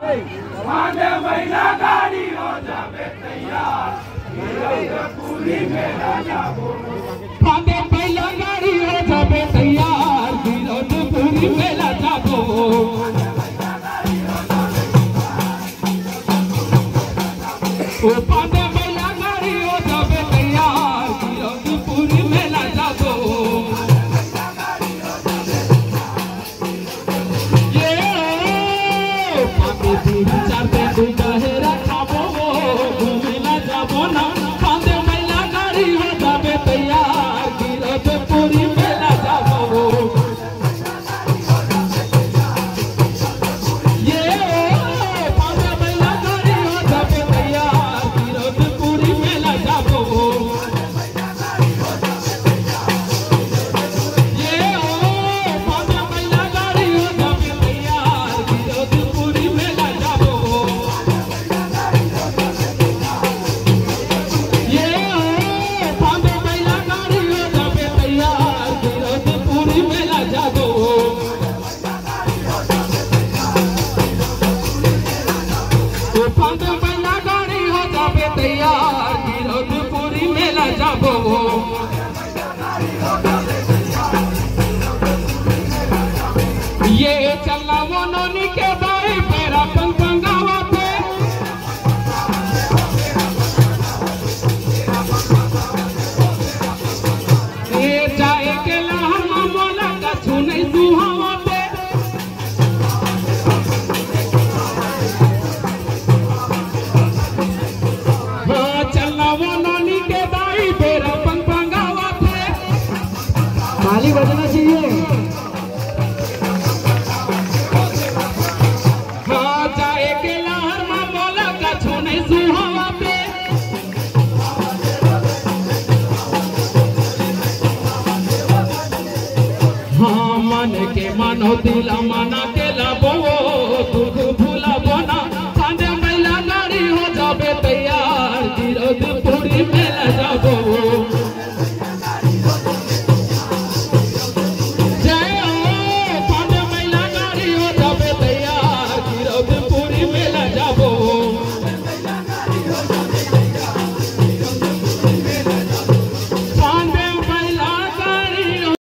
आने महीना गाड़ी हो जावे तैयार, पूरी मेला जाबो। आने महीना गाड़ी हो जावे तैयार, पूरी मेला जाबो। ओ पाने महीना गाड़ी हो जावे तैयार, पूरी मेला जाबो। ये चलना वो नोनी के दाई पेरा पंगावा पे, ये जाए के लहमा मोला का छुने सुहावा पे। हाँ चलना वो नोनी के दाई पेरा पंगावा पे। ताली बजना चाहिए। हाँ मन के मानो दिला मना के लाबो, दुख भूला बोना। आने महीना गाड़ी हो जावे तैयार, पूरी